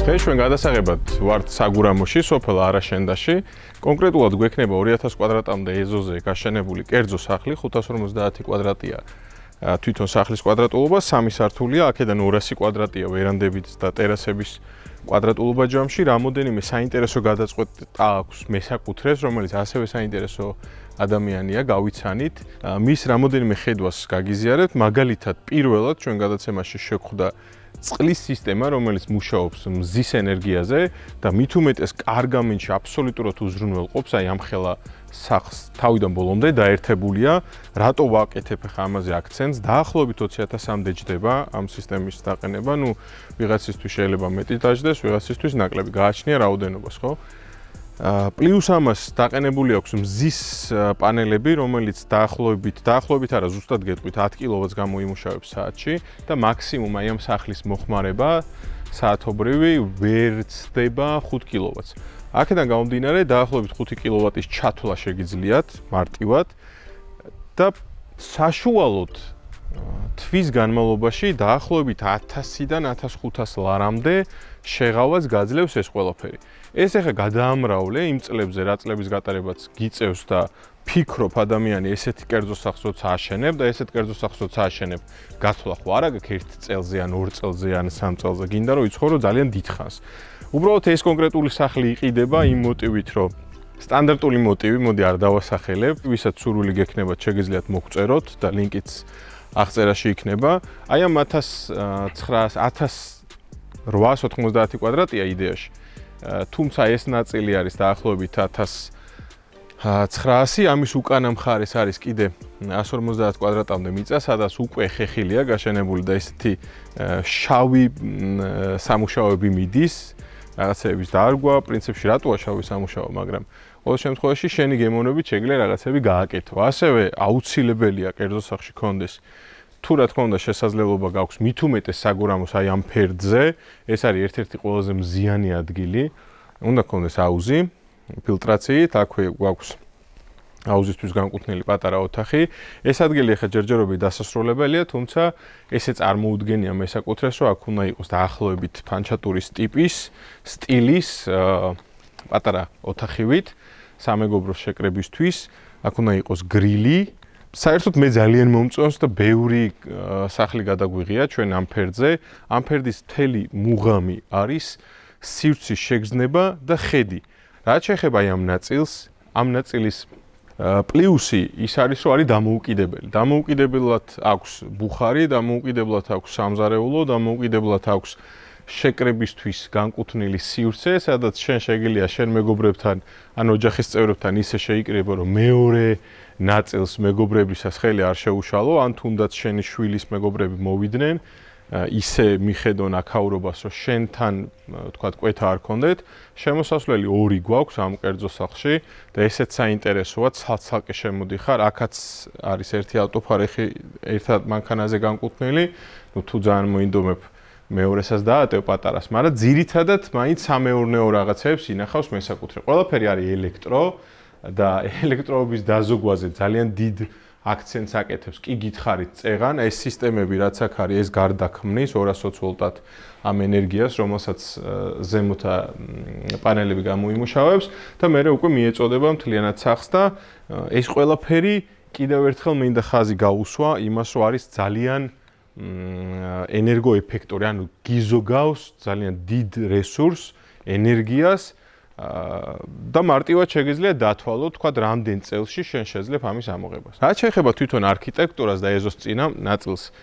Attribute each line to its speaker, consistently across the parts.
Speaker 1: დღეს ჩვენ გადასაღებად ვართ საგურამოში, სოფელ არაშენდაში. კონკრეტულად გვექნება 2000 კვადრატამდე ეზოზე გაშენებული კერძო სახლი, 550 კვადრატია თვითონ სახლის კვადრატულობა, 3 სართულია, აქედან 200 კვადრატია ვერანდებით და ტერასების კვადრატულობა ჯამში. რამოდენიმე საინტერესო გადაწყვეტა აქვს მესაკუთრეს, რომელიც ასევე საინტერესო ადამიანია, გავიცანით. მის რამოდენიმე ხედვას გაგიზიარებთ, მაგალითად, პირველად ჩვენ გადაცემაში შეგხვდა წყლის სისტემა, რომელიც მუშაობს მზის ენერგიაზე და მით უმეტეს კარგამინში აბსოლუტურად უზრუნველყოფს, აი ამ ხელა სახლს თავიდან ბოლომდე დაერთებულია. რატო ვაკეთებ ახლა ამაზე აქცენტს? დაახლოებით 20000-მდე ჯდება ამ სისტემის დაყენება. ნუ ვიღაცისთვის შეიძლება მეტი დაждდეს, ვიღაცისთვის ნაკლები გააჩნია რაოდენობას, ხო? პლუს ამას დაყენებული აქვს მზის პანელები, რომელიც დაახლოებით არა ზუსტად გეტყვით 10 კილოვატს გამოიმუშავებს საათში და მაქსიმუმ აი ამ სახლის მოხმარება საათობრივი ვერ ცდება 5 კილოვატს. აქედან გამომდინარე დაახლოებით 5 კილოვატის ჩათვლა შეგიძლიათ მარტივად და საშუალოდ თვის განმავლობაში დაახლოებით 1000-დან 1500 ლარამდე შეღავას გაძლევს ეს ყველაფერი. ეს ახლა გადაამრავლე იმ წლებზე, რა წლების გატარებაც გიწევს და ფიქრობ ადამიანი ესეთი კერძო სახლს როცა აშენებ და ესეთ კერძო სახლს როცა აშენებ, გათვლა ხო არ აქვს 1 წელზე ან 2 წელზე ან 3 წელზე, გინდა რომ იცხოვრო ძალიან დიდხანს. უბრალოდ ეს კონკრეტული სახლი იყიდება იმ მოტივით, რომ სტანდარტული მოტივი, მოდი არ დავასახელებ, ვისაც სურვილი გექნებათ, შეგიძლიათ მოგწეროთ და ლინკიც აღწერაში იქნება. აი ამ 1890 კვადრატია იდეაში. თუმცა ეს ნაწილი არის დაახლოებით 1900, ამის უკანა მხარეს არის კიდე 150 კვადრატამდე მიწა, სადაც უკვე ხეხილია გაშენებული და ესეთი შავი სამუშაოები მიდის, რაღაცების დარგვა, პრინციპში რატოა შავი სამუშაო, მაგრამ ყოველ შემთხვევაში შენი გემოვნებით შეგიძლია რაღაცები გააკეთო. ასევე აუცილებელია კერძო სახლში კონდეს თუ რა თქმა უნდა შესაძლებლობა გაქვს მით უმეტეს საგურამოს აი ამ ფერდზე, ეს არის ერთ-ერთი ყველაზე მზიანი ადგილი. უნდა გქონდეს აუზი, ფილტრაციით, აქვე გვაქვს აუზისთვის განკუთვნილი პატარა ოთახი. ეს ადგილი ახლა ჯერჯერობით დასასრულებელია, თუმცა ესე წარმოუდგენია მესაკუთრეს, რომ აქ უნდა იყოს დაახლოებით ფანჩატურის ტიპის, სტილის პატარა ოთახივით, სამეგობრო შეკრებისთვის, აქ უნდა იყოს გრილი. საერთოდ მე ძალიან მომწონს და ბევრი სახლი გადაგვიღია ჩვენ ამ ფერდზე. ამ ფერდის მთელი მუღამი არის სივრცის შეგრძნება და ხედი. რაც შეეხება ამ ნაწილს, ამ ნაწილის პლუსი ის არის, რომ არის დამოუკიდებელი. დამოუკიდებლად აქვს ბუხარი, დამოუკიდებლად აქვს სამზარეულო, დამოუკიდებლად აქვს შეკრებისთვის განკუთვნილი სივრცე, სადაც შენ შეგიძლია შენ მეგობრებთან ან ოჯახის წევრებთან ისე შეიკრიბო, რომ მეორე ნაწილს მეგობრებისას ხელი არ შეუშალო, ან თუნდაც შენი შვილის მეგობრები მოვიდნენ, ისე მიხედონ აქაურობას, რომ შენთან, თქვათ, კვეთა არ ქონდეთ, შემოსასვლელი 2 გვაქვს ამ კერძო სახლში და ესეც საინტერესოა, ცალ-ცალკე შემოდიხარ, აქაც არის ერთი ავტოფარეხი ერთად მანქანაზე განკუთვნილი, ნუ თუ ძალიან მოინდომებ მეორესაც დაატევ პატარას, მაგრამ ძირითადად მაინც სამეურნეო რაღაცებს ინახავს მესაკუთრე. ყველაფერი არის ელექტრო და ელექტროობის დაზოგვაზე ძალიან დიდ აქცენტს აკეთებს. კი გითხარით წეღან, ეს სისტემები რაც აქ არის, ეს გარდაქმნის 220 ვოლტად ამ ენერგიას, რომელსაც ზემოთა პანელები გამოიმუშავებს და მე უკვე მიეწოდება მთლიანად სახლს და ეს ყველაფერი კიდევ ერთხელ მინდა ხაზი გაუსვა იმას, რომ არის ძალიან ენერგოეფექტური, ანუ გიზოგავს ძალიან დიდ რესურსს, ენერგიას და მარტივად შეგიძლია დათვალო, თქვა რამდენ წელში შენ შეძლებ ამის ამოღებას. რაც შეეხება თვითონ არქიტექტურას და ეზოს წინა ნაწილს,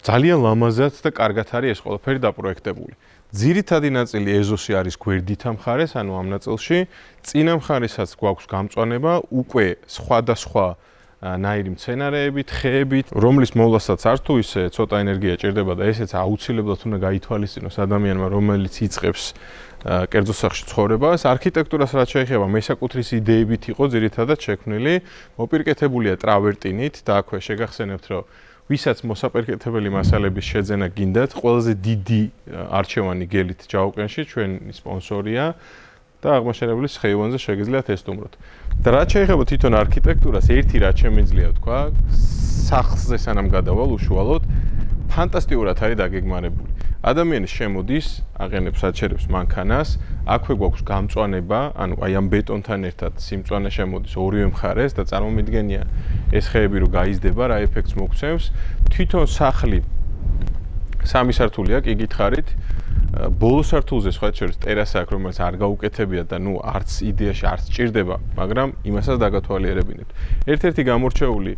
Speaker 1: ძალიან ლამაზად და კარგად არის ეს ყველაფერი დაპროექტებული. ძირითადი ნაწილი ეზოსი არის გვერდითა მხარეს, ანუ ამ ნაწილში, წინა მხარესაც გვაქვს გამწვანება, უკვე სხვადასხვა ნაირი მცენარეებით, ხეებით, რომლის მოვლასაც არ თუ ისე ცოტა ენერგია ჭირდება და ესეც აუცილებლად უნდა გაითვალისწინოს ადამიანმა, რომელიც იწყებს კერძო სახლში ცხოვრებას. არქიტექტურას რაც შეეხება მესაკუთრის იდეებით იყო ძირითადად შექმნილი, მოპირკეთებულია ტრავერტინით და აქვე შეგახსენებთ, რომ ვისაც მოსაპერკეთებელი მასალების შეძენა გინდათ, ყველაზე დიდი არჩევანი გელით ჯაუკენში ჩვენი სპონსორია და აღმაშენებლის ხეივანზე შეგიძლიათ ესტუმროთ. და რაც შეეხება თვითონ არქიტექტურას, ერთი რაც შემიძლია თქვა, სახლზე სანამ გადავალ უშუალოდ, ფანტასტიკურად არის დაგეგმარებული. ადამიანი შემოდის, აყენებს საჩერებს მანქანას, აქვე გვაქვს გამწვანება, ანუ აი ამ ბეტონთან ერთად სიმწვანე შემოდის ორივე მხარეს და წარმომიდგენია ეს ხეები რო გაიზრდება, რა ეფექტს მოგვცემს. თვითონ სახლი სამი სართული აქვს, იგი გითხარით. ბოლო სართულზე სხვა შორის ტერასა აქვს, რომელიც არ გაუკეთებიათ და არც იდეაში არც ჭირდება, მაგრამ იმასაც დაგათვალიერებინებთ. ერთ-ერთი გამორჩეული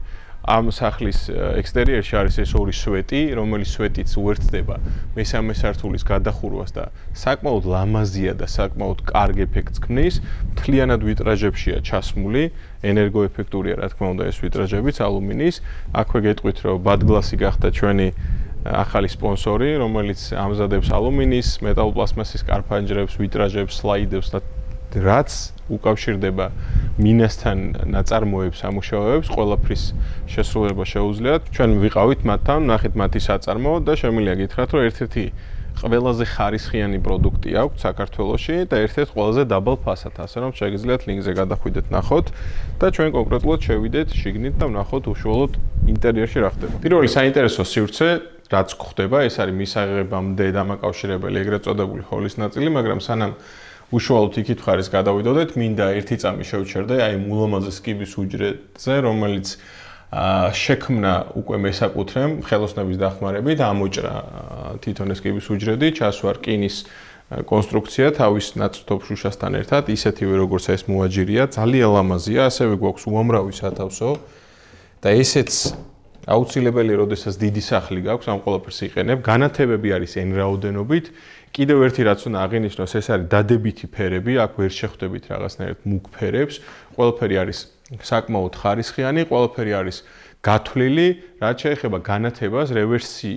Speaker 1: ამ სახლის ექსტერიერში არის ეს ორი სვეტი, რომელიც სვეტიც უერთდება მესამე სართულის გადახურვას და საკმაოდ ლამაზია და საკმაოდ კარგ ეფექტს ქმნის. მთლიანად ვიტრაჟებშია ჩასმული, ენერგოეფექტურია რა თქმა უნდა ეს ვიტრაჟებიც ალუმინის. აქვე გეტყვით რომ ბადგლასი გახდა ჩვენი ახალი სპონსორი, რომელიც ამზადებს ალუმინის, მეტალ-პლასმასის კარფანჯრებს, ვიტრაჟებს, სლაიდებს და რაც უკავშირდება მინასთან ნაწარმოებს, ამუშავებებს, ყველაფრის შესრულება შეუძლიათ. ჩვენ ვიყავით მათთან, ნახეთ მათი საწარმო და შემიძლია გითხრათ, რომ ერთ-ერთი ყველაზე ხარისხიანი პროდუქტი აქვს საქართველოში და ერთ-ერთი ყველაზე დაბალ ფასად, ასე რომ შეგიძლიათ ლინკზე გადახვიდეთ, ნახოთ და ჩვენ კონკრეტულად შევიდეთ შიგნით და ვნახოთ უშუალოდ ინტერიერში რა ხდება. პირველი საინტერესო სივრცე რაც გვხდება, ეს არის მისაღებამდე დამაკავშირებელი ეგრეთ წოდებული ჰოლის ნაწილი, მაგრამ სანამ უშუალოდ იქით ხარის გადავიდოდეთ, მინდა ერთი წამი შევჩერდე აი ულამაზეს კიბის უჯრედზე, რომელიც შექმნა უკვე მესაკუთრემ ხელოსნების დახმარებით, ამოჭრა თვითონ ეს კიბის უჯრედი, ჩასვა რკინის კონსტრუქცია თავის ნაწილ შუშასთან ერთად, ისეთივე როგორც ეს მოაჯირია, ძალიან ლამაზია, ასევე გვაქვს უამრავი სათავსო და ესეც აუცილებელი, როდესაც დიდი სახლი გაქვს, ამ ყველაფერს იყენებ. განათებები არის n რაოდენობით. კიდევ ერთი რაც უნდა აღინიშნოს, ეს არის დადებითი ფერები, აქ ვერ შეხვდებით რაღაცნაირად მუქ ფერებს. ყველაფერი არის საკმაოდ ხარისხიანი, ყველაფერი არის გათვლილი, რაც შეეხება განათებას, რევერსი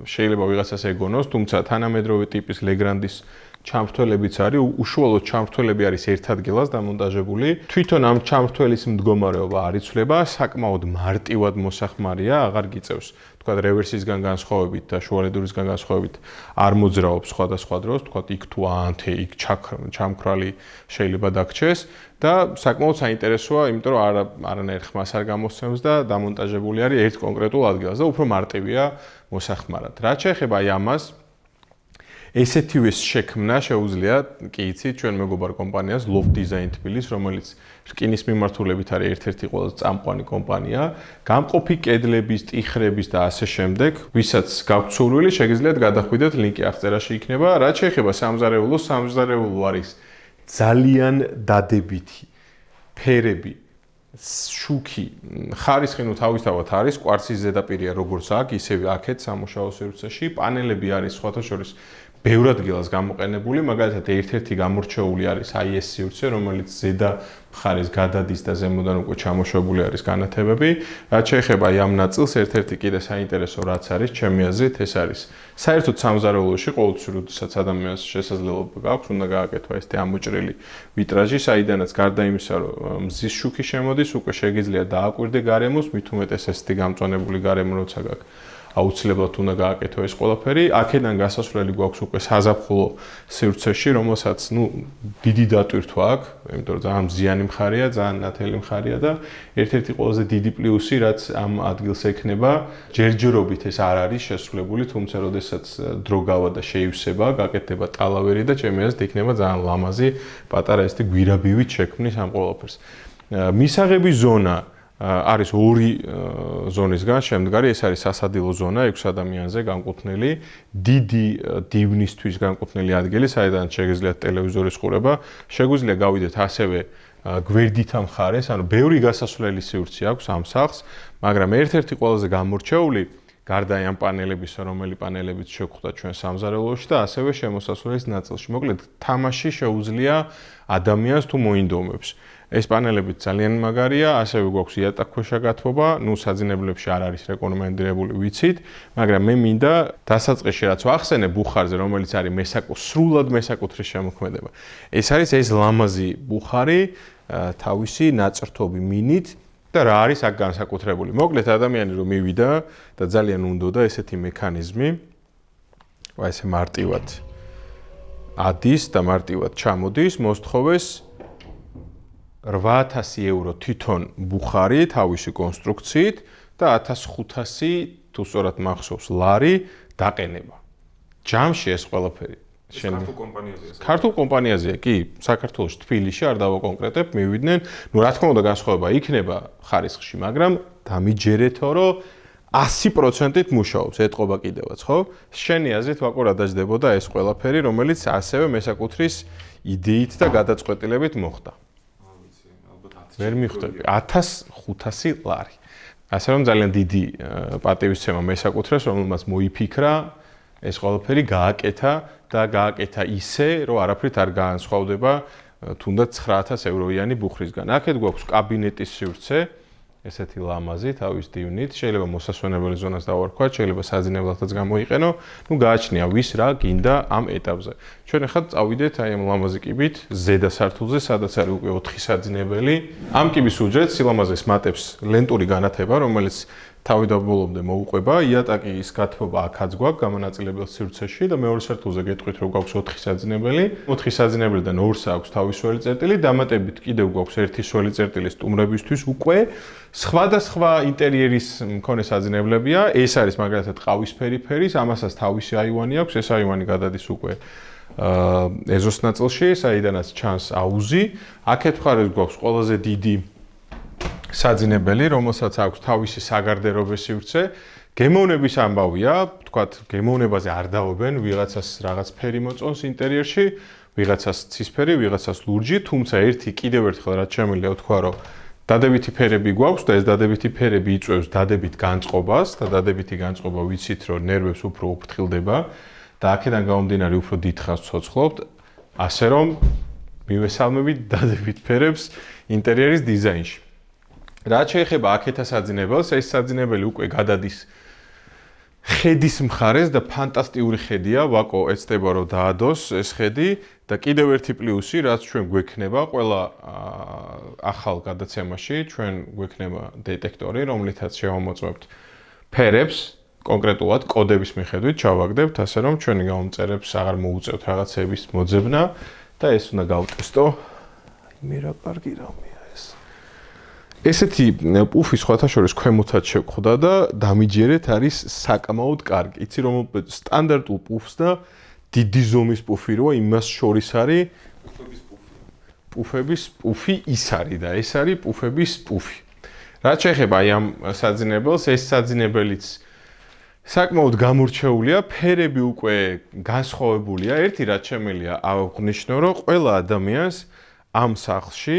Speaker 1: შეიძლება ვიღაცას ეგონოს, თუმცა თანამედროვე ტიპის ლეგრანდის ჩამრთველებიც არის, უშუალოდ ჩამრთველები არის ერთ ადგილას დამონტაჟებული. თვითონ ამ ჩამრთველის მდგომარეობა არ იცვლება, საკმაოდ მარტივად მოსახმარია, აღარ გიწევს, თქვა რევერსისგან განსხვავებით და შუალედურისგან განსხვავებით არ მოძრაობს სხვადასხვა დროს, თქვა იქ თუ აანთე, იქ ჩამქრალი შეიძლება დაგჩეს და საკმაოდ საინტერესოა, იმიტომ რომ არანაირ ხმას არ გამოსცემს და დამონტაჟებული არის ერთ კონკრეტულ ადგილას და უფრო მარტივია მოსახმარად. რაც შეეხება აი ამას ესეთივე შექმნა შეუძლია, კი იცით, ჩვენ მეგობარ კომპანიას Loft Design თბილის, რომელიც რკინის მიმართულებით არის ერთ-ერთი ყველაზე წამყვანი კომპანია, გამყოფი კედლების, ტიხრების და ასე შემდეგ, ვისაც გაქვთ სურვილი, შეგიძლიათ გადახვიდეთ, ლინკი აღწერაში იქნება. რაც შეეხება სამზარეულოს, სამზარეულო არის ძალიან დადებითი ფერები, შუქი, ხარისხი თავისთავად არის, კვარცის ზედაპირია როგორც აქ, ისევე აქეთ სამუშაო სივრცეში, პანელები არის სხვათა შორის ბევრ ადგილას გამოყენებული, მაგალითად ერთ-ერთი გამორჩეული არის აი ეს სივრცე, რომელიც ზედა მხარეს გადადის და ზემოდან უკვე ჩამოშვებული არის განათებები. რაც შეეხება აი ამ ნაწილს, ერთ-ერთი კიდე საინტერესო რაც არის, ჩემი აზრით, ეს არის საერთოდ სამზარეულოში ყოველთვის როდესაც ადამიანს შესაძლებლობა გაქვს, უნდა გააკეთო ეს ამოჭრილი ვიტრაჟი, საიდანაც გარდა იმისა, რომ მზის შუქი შემოდის, უკვე შეგიძლია დააკვირდე გარემოს, მით უმეტეს ესეთი გამწვანებული გარემო როცა გაქვს. აუცილებლად უნდა გააკეთო ეს ყველაფერი. აქედან გასასვლელი გვაქვს უკვე საზაფხულო სივრცეში, რომელსაც დიდი დატვირთვა აქვს, იმიტომ რომ ძალიან მზიანი მხარეა, ძალიან ნათელი მხარეა და ერთ-ერთი ყველაზე დიდი პლუსი, რაც ამ ადგილს ექნება, ჯერჯერობით ეს არ არის შესრულებული, თუმცა როდესაც დრო გავა და შეივსება, გაკეთდება ტალავერი და ჩემი აზრით იქნება ძალიან ლამაზი პატარა ესეთი გვირაბივით შექმნის ამ ყველაფერს. მისაღების ზონა არის ორი ზონისგან შემდგარი, ეს არის სასადილო ზონა 6 ადამიანზე განკუთვნილი, დიდი დივნისთვის განკუთვნილი ადგილი, საიდანაც შეგიძლიათ ტელევიზორის ყურება, შეგვიძლია გავიდეთ ასევე გვერდითა მხარეს, ანუ ბევრი გასასვლელი სივრცე აქვს ამ სახლს, მაგრამ ერთ-ერთი ყველაზე გამორჩეული გარდა ამ პანელებისა, რომელი პანელებიც შეგხვდა ჩვენ სამზარეულოში და ასევე შემოსასვლელის ნაწილში. მოკლედ, თამაში შეუძლია ადამიანს თუ მოინდომებს. ეს პანელები ძალიან მაგარია, ასევე გვაქვს იატაკქვეშა გათბობა, საძინებლებში არ არის რეკომენდირებული, ვიცით, მაგრამ მე მინდა დასაწყისში რაც ვახსენე ბუხარზე, რომელიც არის სრულად მესაკუთრის შემოქმედება. ეს არის ეს ლამაზი ბუხარი, თავისი ნაწრთობი მინით და რა არის აქ განსაკუთრებული. მოკლედ ადამიანი რომ მივიდა და ძალიან უნდოდა ესეთი მექანიზმი, ესე მარტივად ადის და მარტივად ჩამოდის, მოსთხოვეს 8,000 € თვითონ ბუხარი თავისი კონსტრუქციით და 1,500 თუ სწორად მახსოვს ლარი დაყენება. ჯამში ეს ყველაფერი
Speaker 2: ქართულ კომპანიაზეა.
Speaker 1: ქართულ კომპანიაზეა, კი, საქართველოს თბილისში არ დავაკონკრეტებ, მივიდნენ. ნუ რა თქმა უნდა განსხვავება იქნება ხარისხში, მაგრამ დამიჯერეთო, რომ 100%-ით მუშაობს, ეტყობა კიდევაც, ხო? შენი აზრით ვაკო რა დაждდებოდა ეს ყველაფერი, რომელიც ასევე მესაკუთრის იდეით და გადაწყვეტილებით მოხდა. ვერ მიხვდები 1500 ლარი. ასე რომ ძალიან დიდი პატივისცემა მესაკუთრეს, რომელმაც მოიფიქრა ეს ყველაფერი გააკეთა და გააკეთა ისე, რომ არაფრით არ განსხვავდება თუნდაც 9000 ევროიანი ბუხრისგან. აქეთ გვაქვს კაბინეტის სივრცე, ესეთი ლამაზი, თავის დივნით, შეიძლება მოსასვენებელი ზონას დავარქვათ, შეიძლება საძინებლადაც გამოიყენო, ნუ გააჩნია ვის რა გინდა ამ ეტაპზე. ჩვენ ახლა წავიდეთ აი ამ ლამაზი კიბით ზედა სართულზე, სადაც არის უკვე 4 საძინებელი. ამ კიბის უჯრედს სილამაზეს მატებს ლენტური განათება, რომელიც თავიდან ბოლომდე მოუყვება, იატაკის გათბობა აქაც გვაქვს გამონაწილებელ სივრცეში და მეორე სართულზე გეტყვით რომ გვაქვს 4 საძინებელი. 4 საძინებელიდან 2-ს აქვს თავის სველი წერტილი, დამატებით კიდევ გვაქვს 1 სველი წერტილი სტუმრებისთვის უკვე. სხვადასხვა ინტერიერის მქონე საძინებლებია, ეს არის მაგალითად ყავისფერი ფერის, ამასაც თავისი აივანი აქვს, ეს აივანი გადადის უკვე ეზოს ნაწილში, საიდანაც ჩანს აუზი. აქეთ მხარეს გვაქვს ყველაზე დიდი საძინებელი, რომელსაც აქვს თავისი საგარდერობე სივრცე. გემოვნების ამბავია, თქვათ, გემოვნებაზე არ დაობენ, ვიღაცას რაღაც ფერი მოწონს ინტერიერში, ვიღაცას ცისფერი, ვიღაცას ლურჯი, თუმცა კიდევ ერთხელ რაც შემიძლია ვთქვა, რომ დადებითი ფერები გვაქვს და ეს დადებითი ფერები იწვევს დადებით განწყობას და დადებითი განწყობა ვიცით, რომ ნერვებს უფრო უფრთხილდება და აქედან გამომდინარე უფრო დიდხანს ცოცხლობთ, ასე რომ მივესალმებით დადებით ფერებს ინტერიერის დიზაინში. რაც შეეხება აქეთა საძინებელს, ეს საძინებელი უკვე გადადის ხედის მხარეს და ფანტასტიკური ხედია, ვაკო ეცდება რომ დაადოს ეს ხედი და კიდევ ერთი პლუსი, რაც ჩვენ გვექნება ყველა ახალ გადაცემაში, ჩვენ გვექნება დეტექტორი, რომლითაც შევამოწმებთ ფერებს, კონკრეტულად კოდების მიხედვით ჩავაგდებთ, ასე რომ ჩვენი გამომწერებს აღარ მოუწევთ რაღაცების მოძებნა და ეს უნდა გავტესტო. მე რა კარგი რამეა. ესეთი პუფი სხვათა შორის ქვემოთაც შევხვდა და დამიჯერეთ არის საკმაოდ კარგი. იცი რომ სტანდარტულ პუფს და დიდი ზომის პუფი როა იმას შორის არის პუფების პუფი ის არის და ეს არის პუფების პუფი. რაც შეეხება აი ამ საძინებელს, ეს საძინებელიც საკმაოდ გამორჩეულია, ფერები უკვე განსხვავებულია. ერთი რაც შემიძლია აღვნიშნო, რომ ყველა ადამიანს ამ სახლში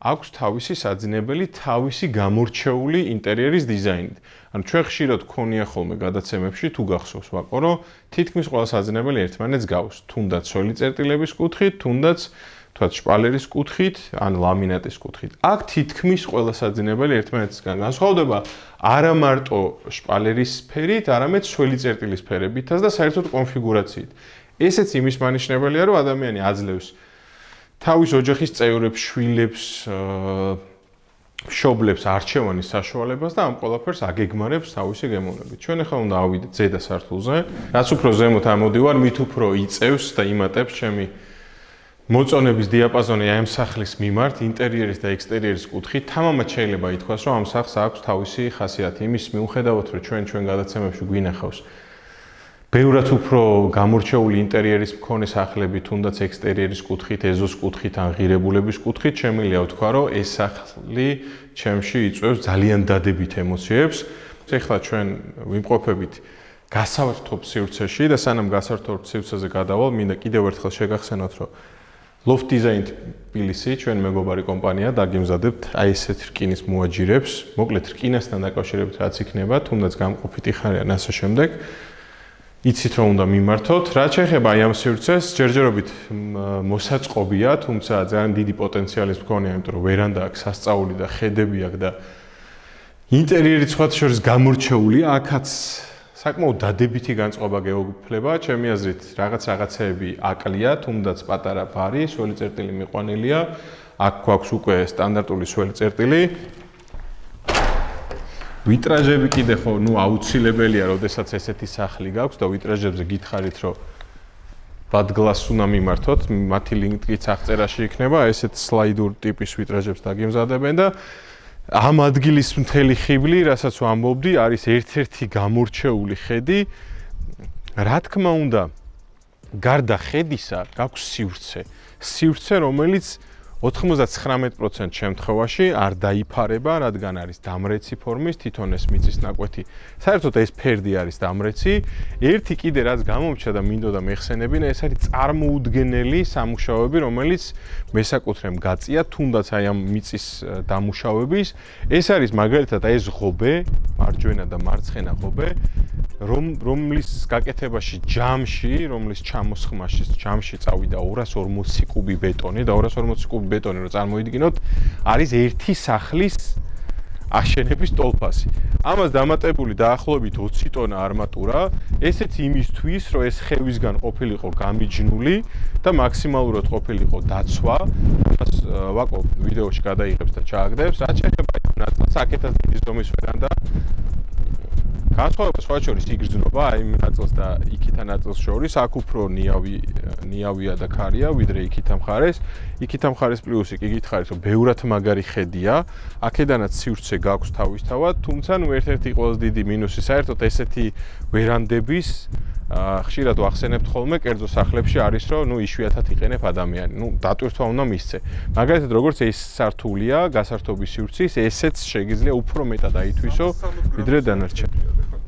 Speaker 1: აქვს თავისი საძინებელი, თავისი გამორჩეული ინტერიერის დიზაინით. ანუ ჩვენ ხშირად გქონია ხოლმე გადაცემებში თუ გახსოვს ვაკო, რომ თითქმის ყველა საძინებელი ერთმანეთს გავს, თუნდაც სველი წერტილების კუთხით, თუნდაც თქვათ შპალერის კუთხით, ან ლამინატის კუთხით. აქ თითქმის ყველა საძინებელი ერთმანეთისგან განსხვავდება არა მარტო შპალერის ფერით, არამედ სველი წერტილის ფერებითაც და საერთოდ კონფიგურაციით. ესეც იმის მანიშნებელია, რომ ადამიანი აძლევს თავის ოჯახის წევრებს, შვილებს, მშობლებს არჩევანის საშუალებას და ამ ყველაფერს აგეგმარებს თავისი გემოვნებით. ჩვენ ახლა უნდა ავიდეთ ზედა სართულზე. რაც უფრო ზემოთ ამოდივარ, მით უფრო იწევს და იმატებს ჩემი მოწონების დიაპაზონი ამ სახლის მიმართ, ინტერიერის და ექსტერიერის კუთხით. თამამად შეიძლება ითქვას, რომ ამ სახლს აქვს თავისი ხასიათი. იმის მიუხედავად, რომ ჩვენ გადაცემებში გვინახავს ბევრად უფრო გამორჩეული ინტერიერის მქონე სახლები, თუნდაც ექსტერიერის კუთხით, ეზოს კუთხით, ან ღირებულების კუთხით, შემიძლია ვთქვა, რომ ეს სახლი ჩემში იწვევს ძალიან დადებით ემოციებს. ეხლა ჩვენ ვიმყოფებით გასართობ სივრცეში და სანამ გასართობ სივრცეზე გადავალ, მინდა კიდევ ერთხელ შეგახსენოთ, რომ Loft Design თბილისი, ჩვენ მეგობარი კომპანია, დაგემზადებთ აი ესეთ რკინის მოაჯირებს, მოკლედ რკინასთან დაკავშირებით რაც იქნება, თუნდაც გამყოფით იხარიან ასე შემდეგ. იცით რომ უნდა მიმართოთ, რაც შეეხება აი ამ სივრცეს, ჯერჯერობით მოსაწყობია, თუმცა ძალიან დიდი პოტენციალის მქონეა, იმიტომ რომ ვერანდა აქვს, სასწაული და ხედები აქვს და ინტერიერიც სხვათა შორის გამორჩეულია, აქაც საკმაოდ დადებითი განწყობა გეუფლება, ჩემი აზრით რაღაცეები აკლია, თუნდაც პატარა ბარი, სველი წერტილი მიყვანილია, აქ გვაქვს უკვე სტანდარტული სველი წერტილი. ვიტრაჟები კიდე ხო, ნუ აუცილებელია, როდესაც ესეთი სახლი გაქვს და ვიტრაჟებზე გითხარით, რომ ბადგლასს უნდა მიმართოთ, მათი ლინკიც აღწერაში იქნება, ესეთ სლაიდურ ტიპის ვიტრაჟებს დაგემზადებენ და ამ ადგილის მთელი ხიბლი, რასაც ვამბობდი, არის ერთ-ერთი გამორჩეული ხედი რა თქმა უნდა, გარდა ხედისა, გაქვს სივრცე, რომელიც 99% შემთხვევაში არ დაიფარება, რადგან არის დამრეცი ფორმის, თვითონ ეს მიწის ნაკვეთი. საერთოდ ეს ფერდი არის დამრეცი. ერთი კიდე რაც გამომჩა და მინდოდა მეხსენებინა, ეს არის წარმოუდგენელი სამუშაოები, რომელიც მესაკუთრემ გაწია, თუნდაც აი ამ მიწის დამუშავების. ეს არის მაგალითად ეს ღობე, მარჯვენა და მარცხენა ღობე, რომლის გაკეთებაში რომლის ჩამოსხმაში ჯამში წავიდა 240 კუბი ბეტონი და 240 კუბი ბეტონი რო წარმოიდგინოთ, არის ერთი სახლის აშენების ტოლფასი. ამას დამატებული დაახლოებით 20 ტონა არმატურა, ესეც იმისთვის, რომ ეს ხევისგან ყოფილიყო გამიჯნული და მაქსიმალურად ყოფილიყო დაცვა. ამას ვაკო ვიდეოში გადაიღებს და ჩააგდებს. რაც შეეხება ამ ნაწილს, აქეთაც დიდი ზომის ვერან და განსხვავება სხვა შორის იგრძნობა, აი იმ ნაწილს და იქითა ნაწილს შორის, აქ უფრო ნიავია და ქარია, ვიდრე იქითა მხარეს. იქითა მხარეს პლუსი კი გითხარით, რომ ბევრად მაგარი ხედია, აქედანაც სივრცე გაქვს თავისთავად, თუმცა ნუ ერთ-ერთი ყველაზე დიდი მინუსი საერთოდ ესეთი ვერანდების ხშირად ვახსენებთ ხოლმე კერძო სახლებში არის, რომ ნუ იშვიათად იყენებ ადამიანი. ნუ დატვირთვა უნდა მისცე. მაგალითად, როგორც ეს სართულია, გასართობის სივრცის, ესეც შეგიძლია უფრო მეტად აითვისო, ვიდრე დანარჩენი.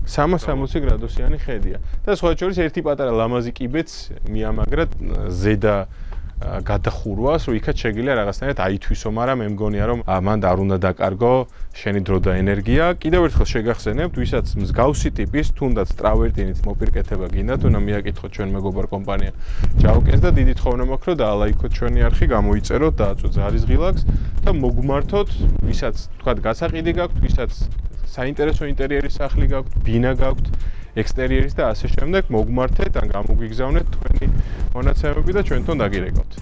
Speaker 1: 360 გრადუსიანი ხედია. და სხვა შორის ერთი პატარა ლამაზი კიბეც მიამაგრა ზედა გადახურვას, რომ იქაც შეგიძლია რაღაცნაირად აითვისო, მაგრამ მე მგონია, რომ მანდ არ უნდა დაკარგო შენი დრო და ენერგია. კიდევ ერთხელ შეგახსენებთ, ვისაც მსგავსი ტიპის, თუნდაც ტრავერტინით მოპირკეთება გინდათ, უნდა მიაკითხოთ ჩვენ მეგობარ კომპანია ჯაუკენს და დიდი თხოვნა მაქვს, რომ დაალაიქოთ ჩვენი არხი, გამოიწეროთ, დააწვეთ ზარის ღილაკს და მოგმართოთ, ვისაც თქვათ გასაყიდი გაქვთ, ვისაც საინტერესო ინტერიერის სახლი გაქვთ, ბინა გაქვთ, ექსტერიერის და ასე შემდეგ, მოგმართეთ ან გამოგვიგზავნეთ თქვენი მონაცემები და ჩვენთან დაგირეკავთ.